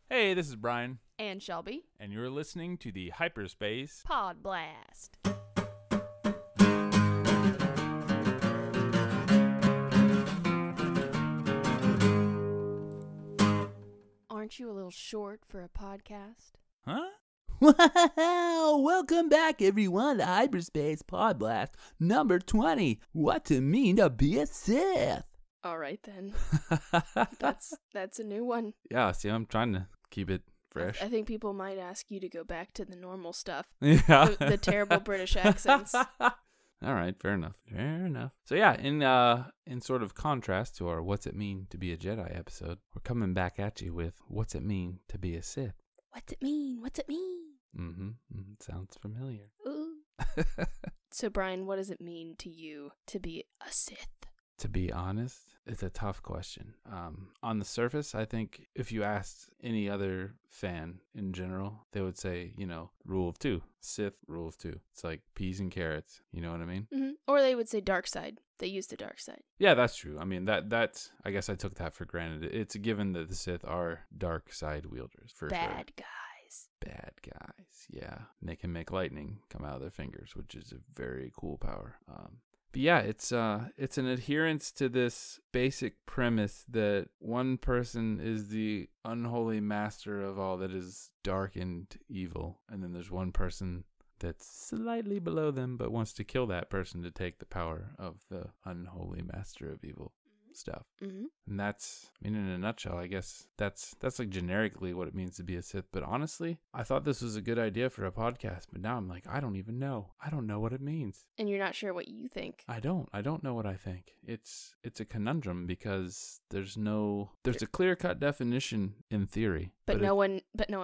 Hey, this is Bryan. And Shelby. And you're listening to the Hyperspace PodBlast. Aren't you a little short for a podcast? Huh? Wow! Welcome back, everyone, to Hyperspace PodBlast number 20. What to mean to be a Sith? All right, then. That's a new one. Yeah, see, I'm trying to keep it fresh. I think people might ask you to go back to the normal stuff. Yeah. The terrible British accents. All right, fair enough. Fair enough. So yeah, in sort of contrast to our What's It Mean to be a Jedi episode, we're coming back at you with What's It Mean to be a Sith? What's it mean? What's it mean? Sounds familiar. Ooh. So, Bryan, what does it mean to you to be a Sith? To be honest, it's a tough question. On the surface, I think if you asked any other fan in general, they would say, rule of two. Sith, rule of two. It's like peas and carrots. You know what I mean? Mm-hmm. Or they would say dark side. They use the dark side. Yeah, that's true. I mean, that's, I guess I took that for granted. It's a given that the Sith are dark side wielders, for sure. Bad guys. Bad guys, yeah. And they can make lightning come out of their fingers, which is a very cool power. But yeah, it's an adherence to this basic premise that one person is the unholy master of all that is dark and evil, and then there's one person that's slightly below them but wants to kill that person to take the power of the unholy master of evil stuff. Mm-hmm. And that's, in a nutshell, I guess that's like generically what it means to be a Sith. But honestly, I thought this was a good idea for a podcast, but now I'm like, I don't even know. I don't know what it means. And you're not sure what you think. I don't know what I think. It's a conundrum because there's a clear-cut definition in theory. But no one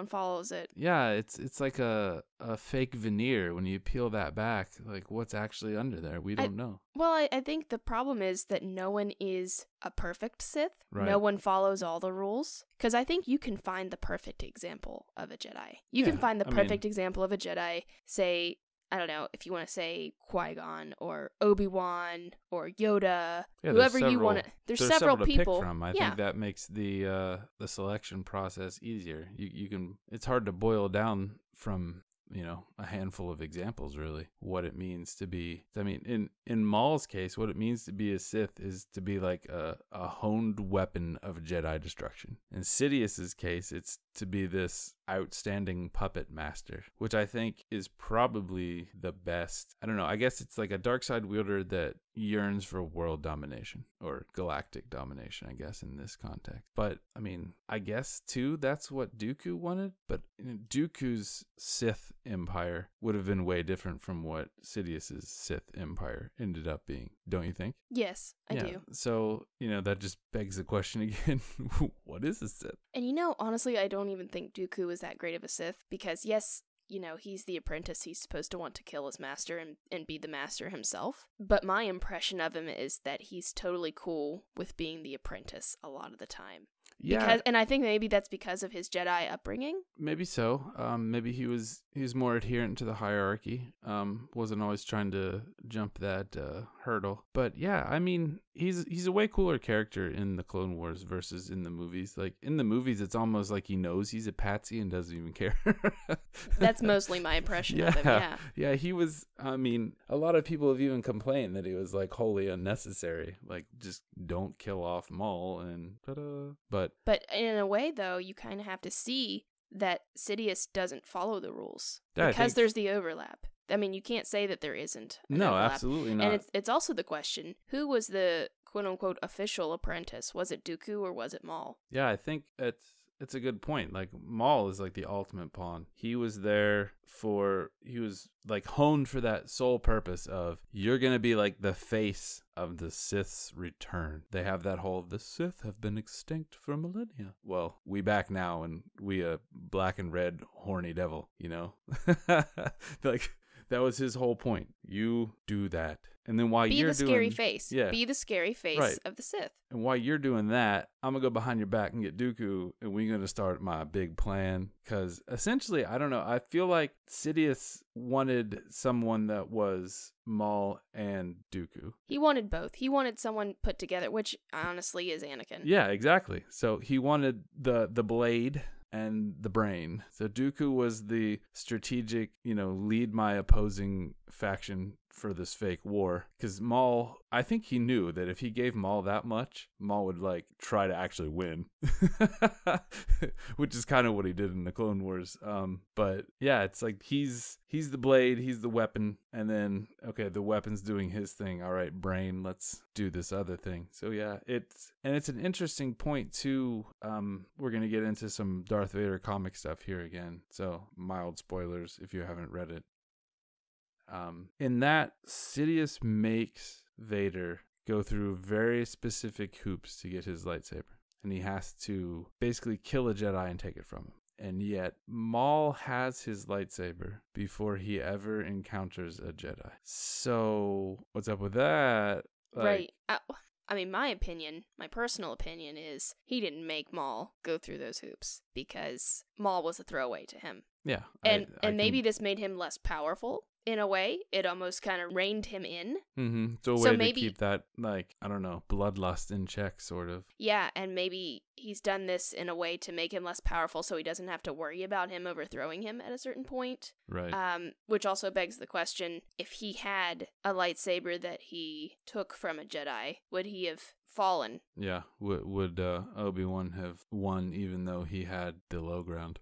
follows it. Yeah, it's like a fake veneer. When you peel that back, like what's actually under there, we don't know. Well, I think the problem is that no one is a perfect Sith. Right. No one follows all the rules. Because I think you can find the perfect example of a Jedi. You can find the perfect example of a Jedi, say, I don't know, if you want to say Qui-Gon or Obi-Wan or Yoda, whoever you want to. There's several people. To pick from. I think that makes the selection process easier. You can. It's hard to boil down from a handful of examples, really, what it means to be. I mean, in Maul's case, what it means to be a Sith is to be like a honed weapon of Jedi destruction. In Sidious's case, it's to be this outstanding puppet master, which I think is probably the best. I don't know. I guess it's like a dark side wielder that yearns for world domination or galactic domination, I guess, in this context. But I mean, I guess too, that's what Dooku wanted. But Dooku's Sith empire would have been way different from what Sidious's Sith empire ended up being. Don't you think? Yes, I do. So, that just begs the question again. What is a Sith? And honestly, I don't even think Dooku is that great of a Sith because, yes, he's the apprentice. He's supposed to want to kill his master and be the master himself. But my impression of him is that he's totally cool with being the apprentice a lot of the time. Yeah. And I think maybe that's because of his Jedi upbringing. Maybe so. Maybe he was more adherent to the hierarchy. Wasn't always trying to jump that hurdle. But yeah, I mean, he's a way cooler character in the Clone Wars versus in the movies. Like in the movies, it's almost like he knows he's a patsy and doesn't even care. That's mostly my impression of him. Yeah. Yeah, he was. I mean, a lot of people have even complained that he was like wholly unnecessary. Like, just don't kill off Maul and ta-da. But in a way, though, you kind of have to see that Sidious doesn't follow the rules because there's the overlap. I mean, you can't say that there isn't an overlap. Absolutely not. And it's also the question, who was the quote-unquote official apprentice? Was it Dooku or was it Maul? Yeah, I think it's a good point. Like, Maul is like the ultimate pawn. He was like honed for that sole purpose of, you're going to be like the face of the Sith's return. They have that whole, the Sith have been extinct for millennia. Well, we back now and we a black and red horny devil, Like, that was his whole point. You do that. And then while you're doing... Be the scary face. Yeah. Be the scary face of the Sith. And while you're doing that, I'm going to go behind your back and get Dooku, and we're going to start my big plan. Because essentially, I don't know, I feel like Sidious wanted someone that was Maul and Dooku. He wanted both. He wanted someone put together, which honestly is Anakin. Yeah, exactly. So he wanted the blade and the brain. So Dooku was the strategic, lead my opposing faction for this fake war. Because Maul, I think he knew that if he gave Maul that much, Maul would try to actually win. Which is kind of what he did in the Clone Wars. But yeah, it's like he's the blade, he's the weapon, and then the weapon's doing his thing. All right, brain, let's do this other thing. So yeah, it's an interesting point too. We're gonna get into some Darth Vader comic stuff here again. So mild spoilers if you haven't read it. In that, Sidious makes Vader go through very specific hoops to get his lightsaber. And he has to basically kill a Jedi and take it from him. And yet, Maul has his lightsaber before he ever encounters a Jedi. So, what's up with that? Right. My personal opinion is he didn't make Maul go through those hoops because Maul was a throwaway to him. Yeah. And maybe this made him less powerful. In a way, it almost kind of reined him in. Mm-hmm. It's a way to keep that, bloodlust in check, sort of. Yeah, and maybe he's done this in a way to make him less powerful so he doesn't have to worry about him overthrowing him at a certain point. Right. Which also begs the question, if he had a lightsaber that he took from a Jedi, would he have fallen? Yeah. Would Obi-Wan have won even though he had the low ground?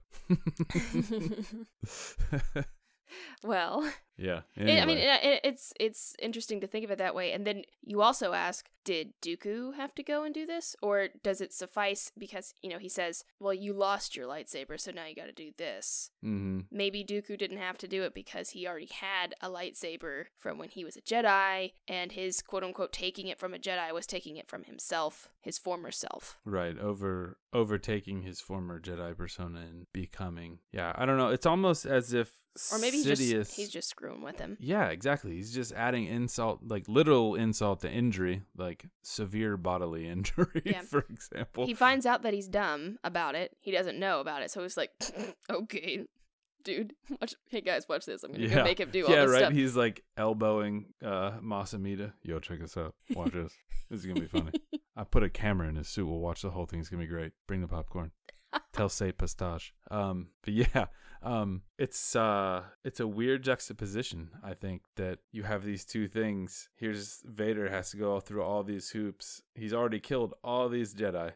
Well, yeah. Anyway. It's interesting to think of it that way. And then you also ask, did Dooku have to go and do this? Or does it suffice because, he says, well, you lost your lightsaber, so now you got to do this. Mm-hmm. Maybe Dooku didn't have to do it because he already had a lightsaber from when he was a Jedi, and his quote-unquote taking it from a Jedi was taking it from himself, his former self. Right, overtaking his former Jedi persona and becoming. Yeah, I don't know. It's almost as if or maybe Sidious, he's just screwing with him. Yeah, exactly. He's just adding insult, literal insult to injury, severe bodily injury, for example. He finds out that he's dumb about it. He doesn't know about it, so he's like, okay, dude, hey guys, watch this. I'm going to go make him do all this stuff. He's elbowing Masamita. Yo, check this out. Watch this. This is going to be funny. I put a camera in his suit. We'll watch the whole thing. It's going to be great. Bring the popcorn. Tell say pistache. But yeah, it's a weird juxtaposition. I think that you have these two things. Here's Vader has to go through all these hoops. He's already killed all these Jedi,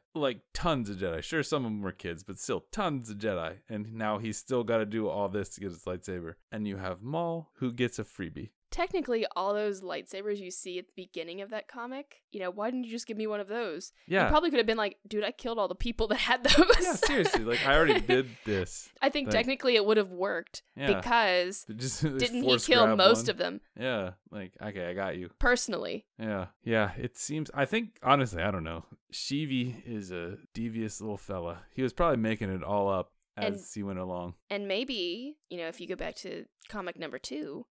tons of Jedi. Sure, some of them were kids, but still tons of Jedi. And now he's still got to do all this to get his lightsaber. And you have Maul, who gets a freebie. Technically, all those lightsabers you see at the beginning of that comic, why didn't you just give me one of those? Yeah. You probably could have been like, dude, I killed all the people that had those. Yeah, seriously. I already did this. I think technically it would have worked because didn't he kill most of them? Yeah. Okay, I got you. Personally. Yeah. Yeah. It seems, I think, honestly, I don't know. Sheevy is a devious little fella. He was probably making it all up as he went along. And maybe, if you go back to comic number 2,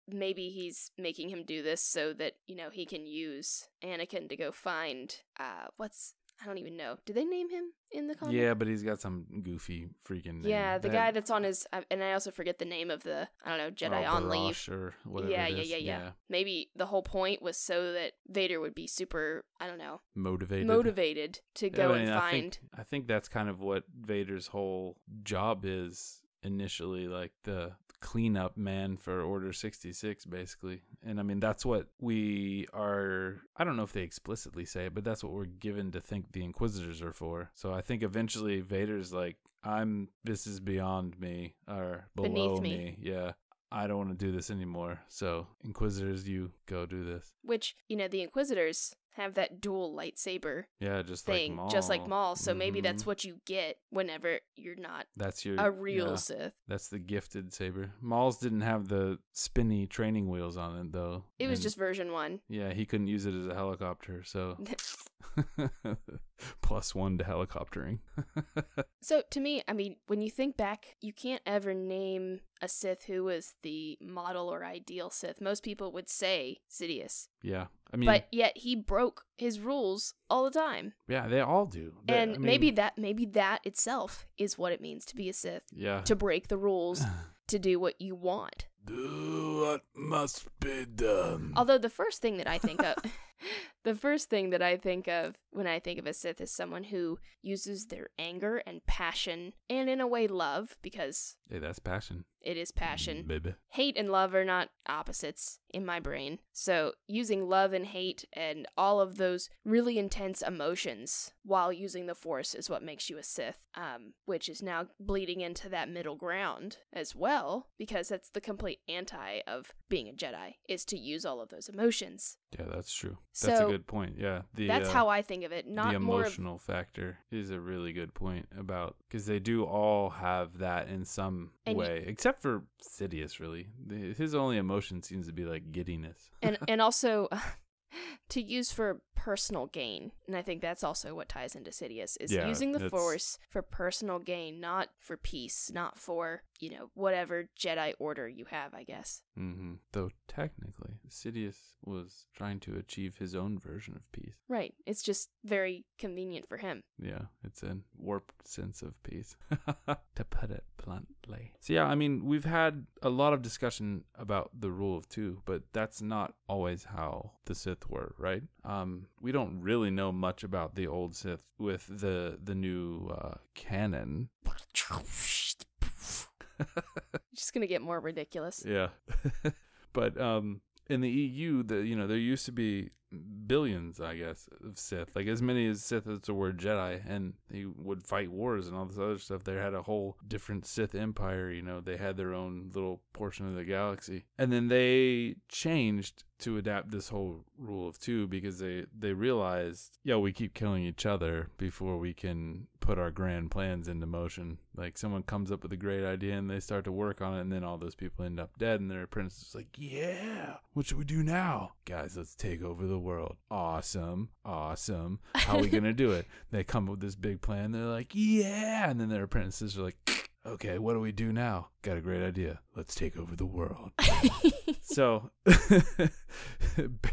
maybe he's making him do this so that, he can use Anakin to go find, I don't even know. Did they name him in the comic? Yeah, but he's got some goofy freaking name. Yeah, the guy that's on his, and I also forget the name of the, Jedi on leave. Or whatever Yeah. Maybe the whole point was so that Vader would be super, motivated to go and find. I think that's kind of what Vader's whole job is initially, the cleanup man for Order 66, basically. And that's what we are, I don't know if they explicitly say it, but that's what we're given to think the Inquisitors are for. So I think eventually Vader's this is beyond me, or below me. Yeah. I don't want to do this anymore. So Inquisitors, you go do this. Which, the Inquisitors have that dual lightsaber thing, just like Maul. So maybe that's what you get whenever you're not a real Sith. That's the gifted saber. Maul's didn't have the spinny training wheels on it, though. It was just version 1. Yeah, he couldn't use it as a helicopter, so +1 to helicoptering. So to me, when you think back, you can't ever name a Sith who was the model or ideal Sith. Most people would say Sidious. Yeah. But yet he broke his rules all the time. Yeah, they all do. Maybe that itself is what it means to be a Sith. Yeah. To break the rules, to do what you want. Do what must be done. Although the first thing that I think of The first thing that I think of when I think of a Sith is someone who uses their anger and passion, and in a way love, because Hey, that's passion. it is passion. Baby. Hate and love are not opposites in my brain. So using love and hate and all of those really intense emotions while using the Force is what makes you a Sith, which is now bleeding into that middle ground as well, because that's the complete anti of being a Jedi, is to use all of those emotions. Yeah, that's true. That's a So, good point. Yeah, That's how I think of it. Not the more of, emotional factor is a really good point about, because they do all have that in some way, except for Sidious. Really, his only emotion seems to be like giddiness. and also to use for personal gain. And I think that's also what ties into Sidious, is using the Force for personal gain, not for peace, not for, whatever Jedi order you have, I guess. Mm-hmm. Though technically, Sidious was trying to achieve his own version of peace. Right. It's just very convenient for him. Yeah, it's a warped sense of peace, to put it bluntly. So yeah, I mean, we've had a lot of discussion about the rule of two, but that's not always how the Sith were, right? We don't really know much about the old Sith with the new canon. Just gonna get more ridiculous. Yeah. But in the EU, there used to be billions, I guess, of Sith, like as many as Sith as there were Jedi, and they would fight wars and all this other stuff. They had a whole different Sith empire, they had their own little portion of the galaxy, and then they changed to adapt this whole rule of two because they realized, we keep killing each other before we can put our grand plans into motion. Like someone comes up with a great idea and they start to work on it, and then all those people end up dead, and their apprentice is like, yeah, what should we do now? Guys, let's take over the world. Awesome. How are we gonna do it? They come up with this big plan. They're like, yeah, and then their apprentices are like, okay, what do we do now? Got a great idea. Let's take over the world. So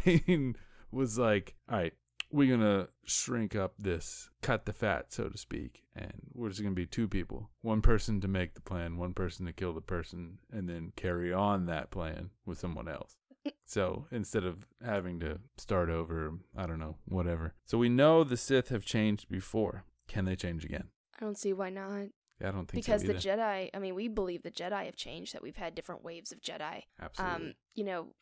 Bane was like, all right, we're gonna shrink up this, cut the fat, so to speak, and we're just gonna be two people, one person to make the plan, one person to kill the person, and then carry on that plan with someone else. So instead of having to start over, I don't know, whatever. So we know the Sith have changed before. Can they change again? I don't see why not. Yeah, I don't think because so the Jedi, we believe the Jedi have changed, that we've had different waves of Jedi. Absolutely.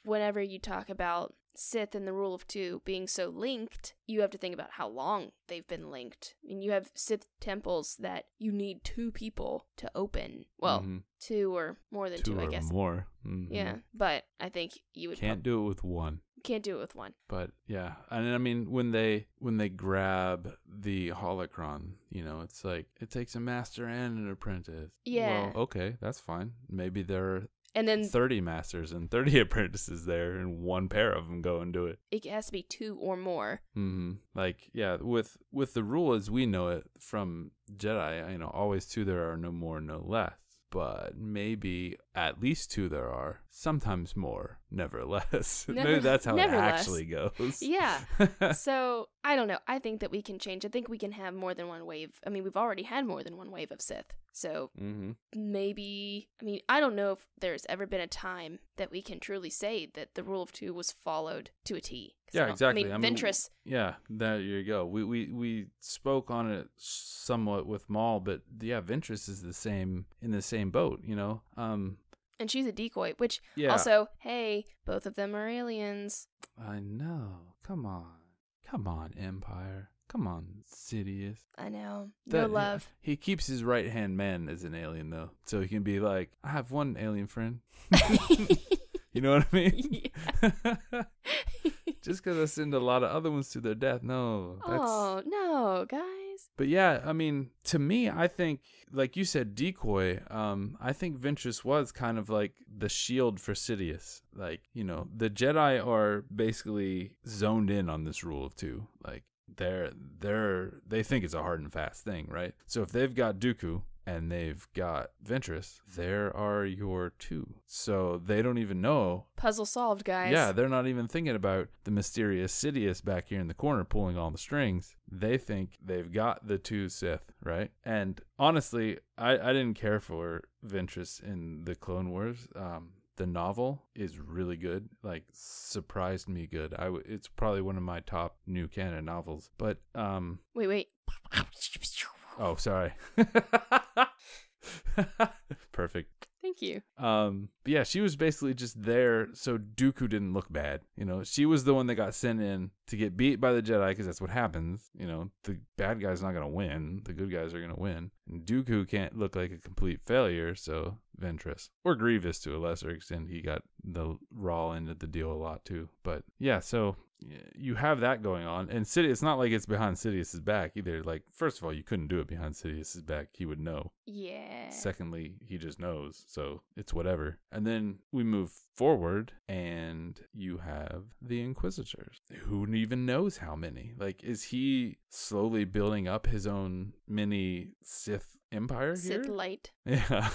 Whenever you talk about Sith and the rule of two being so linked, you have to think about how long they've been linked. I mean, you have Sith temples that you need two people to open. Well, two or more than two, I guess. Two or more. Mm-hmm. Yeah, but I think you would... Can't do it with one. Can't do it with one. But yeah, and I mean, when they grab the holocron, it's like it takes a master and an apprentice. Yeah. Well, okay, that's fine. Maybe there are and then 30 masters and 30 apprentices there, and one pair of them go and do it. It has to be two or more. Mm-hmm. Like, yeah, with the rule as we know it from Jedi, always two there are, no more, no less. But maybe at least two there are, sometimes more, never less. Maybe that's how it actually goes. Yeah. So, I don't know. I think that we can change. I think we can have more than one wave. I mean, we've already had more than one wave of Sith. So, maybe, I don't know if there's ever been a time that we can truly say that the rule of two was followed to a T. Yeah, exactly. Ventress. Yeah, there you go. We spoke on it somewhat with Maul, but yeah, Ventress is in the same boat, And she's a decoy, which also, hey, both of them are aliens. I know. Come on, Empire. Come on, Sidious. I know. No love. He keeps his right-hand man as an alien, though, so he can be like, I have one alien friend. You know what I mean? Yeah. Just because I send a lot of other ones to their death. No. Oh, no, guys. But yeah, to me, I think, like you said, decoy, I think Ventress was kind of like the shield for Sidious. Like, the Jedi are basically zoned in on this rule of two. Like, they think it's a hard and fast thing, right? So if they've got Dooku and they've got Ventress, there are your two. So they don't even know. Puzzle solved, guys. Yeah, they're not even thinking about the mysterious Sidious back here in the corner pulling all the strings. They think they've got the two Sith, right? And honestly, I didn't care for Ventress in the Clone Wars. the novel is really good. Like, surprised me good. It's probably one of my top new canon novels. But Wait. oh, sorry. Perfect. Thank you. But yeah, she was basically just there so Dooku didn't look bad. You know, she was the one that got sent in to get beat by the Jedi, because that's what happens. You know, the bad guy's not going to win. The good guys are going to win. And Dooku can't look like a complete failure, so Ventress. Or Grievous to a lesser extent. He got the raw end of the deal a lot too. But yeah, so you have that going on. And Sidious, it's not like it's behind Sidious's back either. Like, first of all, you couldn't do it behind Sidious's back. He would know. Yeah. Secondly, he just knows. So it's whatever. And then we move forward and you have the Inquisitors. Who even knows how many? Like, is he slowly building up his own mini Sith empire here? Sith light. Yeah.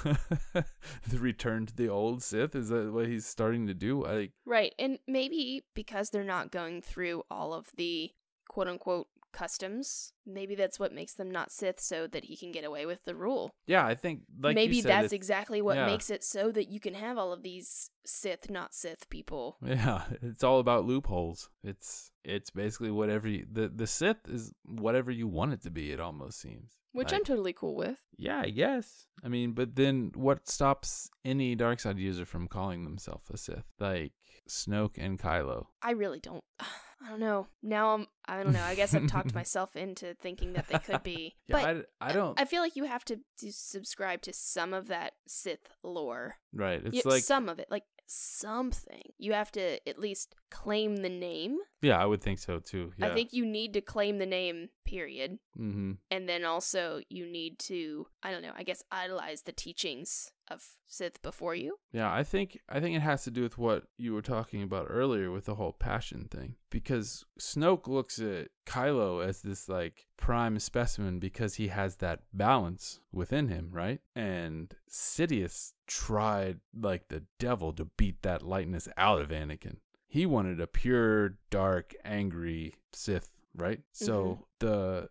The return to the old Sith, is that what he's starting to do? Right. And maybe because they're not going through all of the quote unquote customs, maybe that's what makes them not Sith, so that he can get away with the rule. Yeah, I think like maybe you said, that's exactly what makes it so that you can have all of these Sith, not Sith people. Yeah, it's all about loopholes. It's basically whatever the Sith is whatever you want it to be, it almost seems. Which I'm totally cool with. Yeah, I guess. I mean, but then what stops any dark side user from calling themselves a Sith? Like Snoke and Kylo. I really don't. I don't know. Now I don't know. I guess I've talked myself into thinking that they could be. Yeah, but I don't. I feel like you have to subscribe to some of that Sith lore. Right. It's like some of it, like something. You have to at least claim the name. Yeah, I would think so too. Yeah. I think you need to claim the name, period. Mm-hmm. And then also you need to, I don't know, I guess idolize the teachings of Sith before you. Yeah, I think it has to do with what you were talking about earlier with the whole passion thing. Because Snoke looks at Kylo as this like prime specimen because he has that balance within him, right? And Sidious tried like the devil to beat that lightness out of Anakin. He wanted a pure, dark, angry Sith, right? So the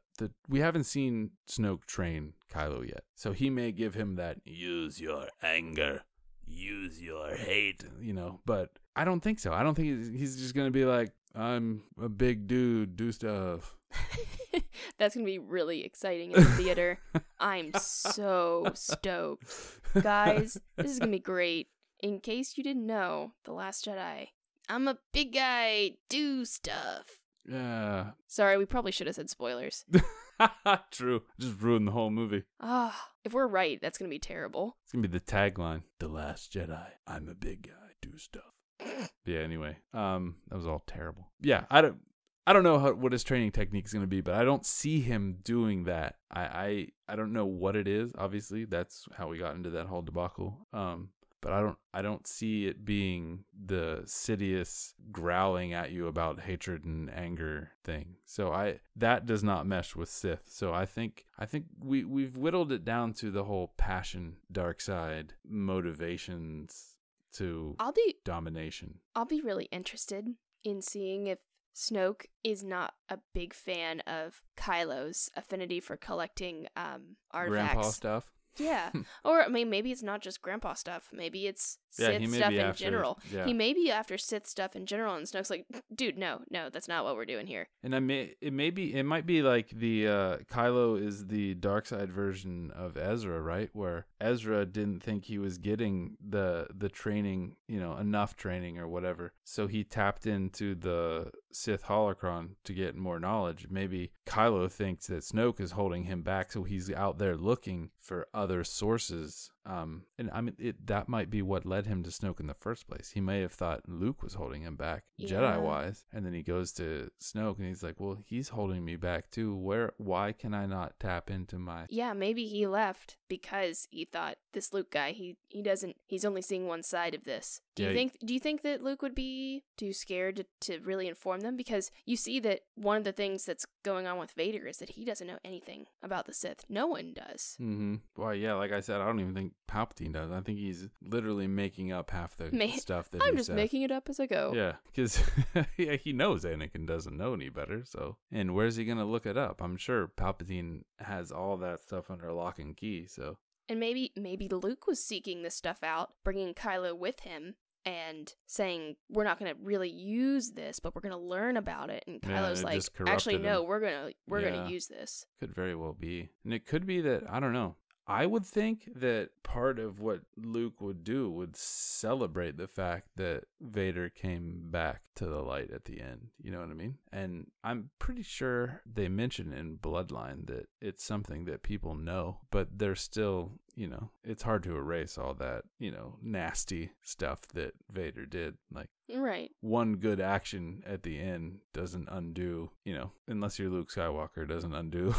we haven't seen Snoke train Kylo yet. So he may give him that use your anger, use your hate, you know, but I don't think so. I don't think he's just going to be like, I'm a big dude, do stuff. That's going to be really exciting in the theater. I'm so stoked. Guys, this is going to be great. In case you didn't know, The Last Jedi, I'm a big guy, do stuff. Yeah. Sorry, we probably should have said spoilers. True. Just ruined the whole movie. If we're right, that's going to be terrible. It's going to be the tagline. The Last Jedi, I'm a big guy, do stuff. Yeah, anyway. That was all terrible. Yeah, I don't know what his training technique is going to be, but I don't see him doing that. I don't know what it is. Obviously, that's how we got into that whole debacle. But I don't see it being the Sidious growling at you about hatred and anger thing. So that does not mesh with Sith. So I think we've whittled it down to the whole passion, dark side, motivations to domination. I'll be really interested in seeing if Snoke is not a big fan of Kylo's affinity for collecting artifacts. Grandpa stuff. Yeah. Or, I mean, maybe it's not just grandpa stuff. Maybe it's Sith stuff in general. Yeah. He may be after Sith stuff in general, and Snoke's like, dude, no, that's not what we're doing here. And it might be like the Kylo is the dark side version of Ezra, right? Where Ezra didn't think he was getting the training, enough training or whatever. So he tapped into the Sith holocron to get more knowledge. Maybe Kylo thinks that Snoke is holding him back, so he's out there looking for other sources. And I mean, that might be what led him to Snoke in the first place. He may have thought Luke was holding him back, Jedi-wise, and then he goes to Snoke and he's like, well, he's holding me back too. Why can I not tap into my... Yeah, maybe he left because he thought this Luke guy, he's only seeing one side of this. Do you think that Luke would be too scared to really inform them? Because you see that one of the things that's going on with Vader is that he doesn't know anything about the Sith. No one does. Mm-hmm. Well, yeah, like I said, I don't even think Palpatine does. I think he's literally making up half the stuff that I'm just making it up as I go. Yeah, because he knows Anakin doesn't know any better. So, and where's he gonna look it up? I'm sure Palpatine has all that stuff under lock and key. So And maybe Luke was seeking this stuff out, bringing Kylo with him, and saying, we're not going to really use this, but we're going to learn about it. And Kylo's like, actually, no, we're going to use this. Could very well be. And it could be that, I don't know. I would think that part of what Luke would do would celebrate the fact that Vader came back to the light at the end. You know what I mean? And I'm pretty sure they mention in Bloodline that it's something that people know, but they're still, you know, it's hard to erase all that, you know, nasty stuff that Vader did. Like, right. One good action at the end doesn't undo, you know, unless you're Luke Skywalker, doesn't undo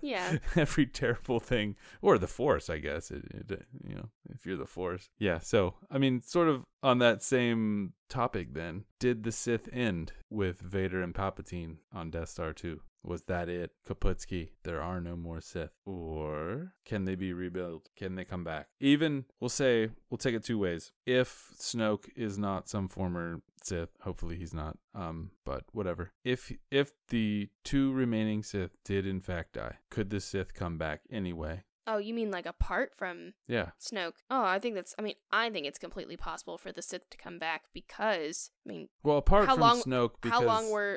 yeah, every terrible thing, or the Force, I guess, you know, if you're the Force. Yeah. So, I mean, sort of on that same topic then, did the Sith end with Vader and Palpatine on Death Star 2? Was that it? Kaputski, there are no more Sith. Or can they be rebuilt? Can they come back? Even, we'll take it two ways. If Snoke is not some former Sith, hopefully he's not, but whatever. If the two remaining Sith did in fact die, could the Sith come back anyway? Oh, you mean like apart from Snoke? Oh, I think it's completely possible for the Sith to come back because, I mean, well, apart from Snoke, because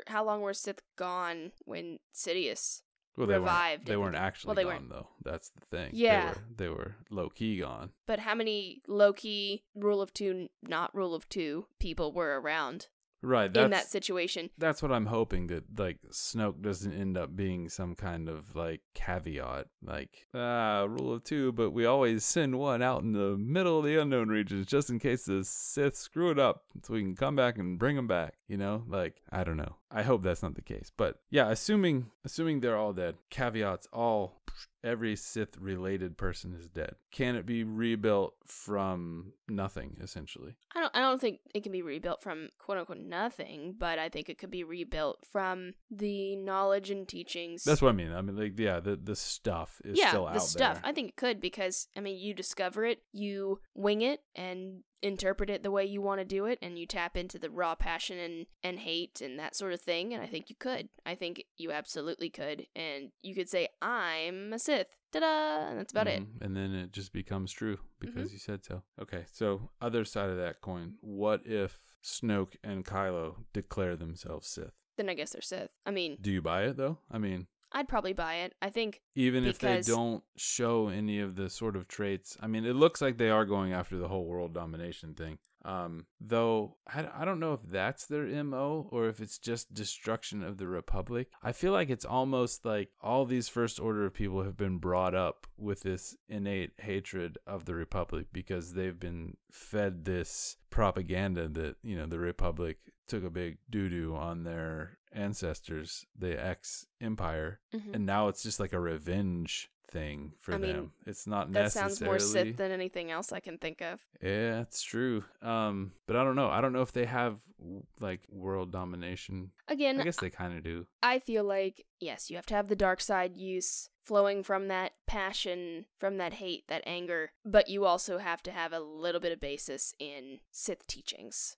how long were Sith gone when Sidious Well, revived. They weren't actually gone, though. That's the thing. Yeah. They were low-key gone. But how many low-key, rule of two, not rule of two people were around? Right. In that situation. That's what I'm hoping, that, like, Snoke doesn't end up being some kind of, like, caveat. Like, rule of two, but we always send one out in the middle of the unknown regions just in case the Sith screw it up so we can come back and bring them back. You know? Like, I don't know. I hope that's not the case. But, yeah, assuming they're all dead, caveats all... Every Sith-related person is dead. Can it be rebuilt from nothing, essentially? I don't think it can be rebuilt from quote-unquote nothing, but I think it could be rebuilt from the knowledge and teachings. That's what I mean. I mean, like, yeah, the stuff is still out there. Yeah, the stuff. I think it could because, I mean, you discover it, you wing it, and interpret it the way you want to do it, and you tap into the raw passion and hate and that sort of thing, and I think you could. I think you absolutely could, and you could say, I'm a Sith. Ta-da! And that's about it. And then it just becomes true because you said so. Okay, so other side of that coin, what if Snoke and Kylo declare themselves Sith? Then I guess they're Sith. I mean... Do you buy it, though? I mean... I'd probably buy it. I think even if they don't show any of the sort of traits. I mean, it looks like they are going after the whole world domination thing. Though I don't know if that's their MO or if it's just destruction of the Republic. I feel like it's almost like all these First Order people have been brought up with this innate hatred of the Republic because they've been fed this propaganda that, you know, the Republic took a big doo-doo on their ancestors, the ex-empire, and now it's just like a revenge thing for them. It's not necessarily... That sounds more Sith than anything else I can think of. Yeah, it's true. But I don't know. I don't know if they have, like, world domination. Again, I guess they kind of do. I feel like, yes, you have to have the dark side use flowing from that passion, from that hate, that anger, but you also have to have a little bit of basis in Sith teachings.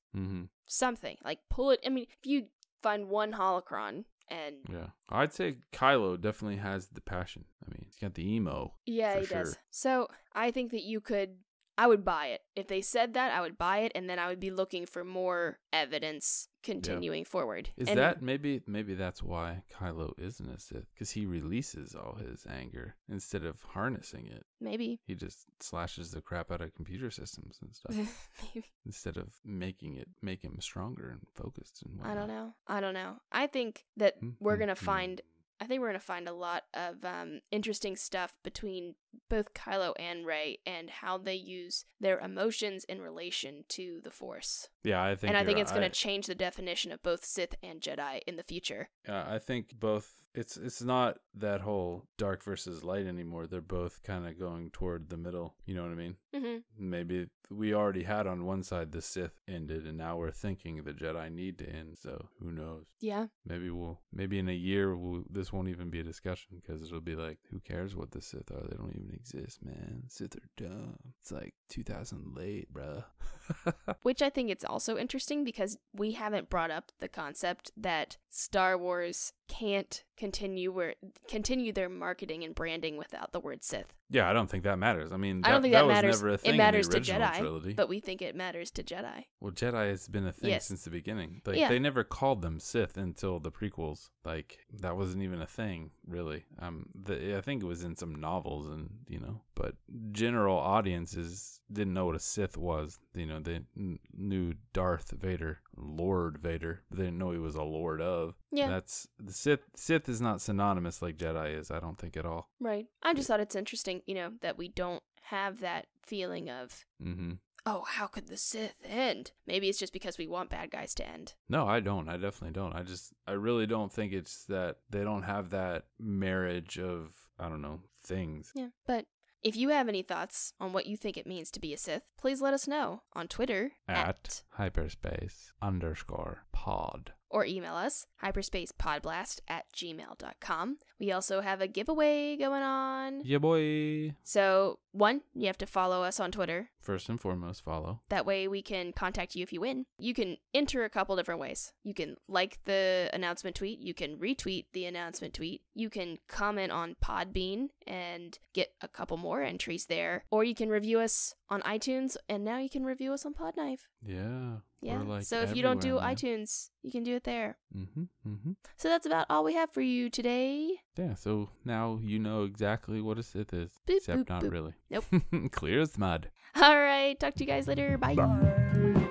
Something. Like, pull it... I mean, if you find one holocron... And yeah, I'd say Kylo definitely has the passion. I mean, he's got the emo. Yeah, he does. So I think that I would buy it. If they said that, I would buy it, and then I would be looking for more evidence continuing forward. Maybe that's why Kylo isn't a Sith, because he releases all his anger instead of harnessing it. Maybe. He just slashes the crap out of computer systems and stuff. Maybe. Instead of make him stronger and focused and whatnot. I don't know. I think that we're going to find... I think we're going to find a lot of interesting stuff between both Kylo and Rey and how they use their emotions in relation to the Force. Yeah, I think it's going to change the definition of both Sith and Jedi in the future. Yeah, I think both. It's not that whole dark versus light anymore. They're both kind of going toward the middle. You know what I mean? Maybe we already had on one side the Sith ended, and now we're thinking the Jedi need to end. So who knows? Yeah. Maybe in a year this won't even be a discussion because it'll be like, who cares what the Sith are? They don't even exist, man. Sith are dumb. It's like 2000 late, bruh. Which I think it's also interesting because we haven't brought up the concept that Star Wars can't continue their marketing and branding without the word Sith. Yeah, I don't think that matters. I mean, I don't think that was matters. never a thing It matters in the to original Jedi, trilogy. but we think it matters to Jedi. Well, Jedi has been a thing Yes. since the beginning. Like, Yeah. they never called them Sith until the prequels. Like, that wasn't even a thing, really. I think it was in some novels, and but general audiences didn't know what a Sith was. They knew Darth Vader, Lord Vader, but they didn't know he was a Lord of. Yeah. That's the Sith. Sith is not synonymous like Jedi is. I don't think at all. Right. I just thought it's interesting, that we don't have that feeling of, oh, how could the Sith end? Maybe it's just because we want bad guys to end. No, I don't. I definitely don't. I really don't think it's that they don't have that marriage of, I don't know, things. Yeah. But if you have any thoughts on what you think it means to be a Sith, please let us know on Twitter at hyperspace_pod. Or email us, hyperspacepodblast@gmail.com. We also have a giveaway going on. Yeah, boy. So, 1, you have to follow us on Twitter. First and foremost, follow. That way we can contact you if you win. You can enter a couple different ways. You can like the announcement tweet. You can retweet the announcement tweet. You can comment on Podbean and get a couple more entries there. Or you can review us on iTunes, and now you can review us on Podknife. Yeah. Yeah. Like so if you don't do everywhere now. iTunes, you can do it there. Mm-hmm. So that's about all we have for you today. Yeah, so now you know exactly what a Sith is. Boop, except boop, not boop. really. Nope. Clear as mud. All right. Talk to you guys later. Bye. Bye.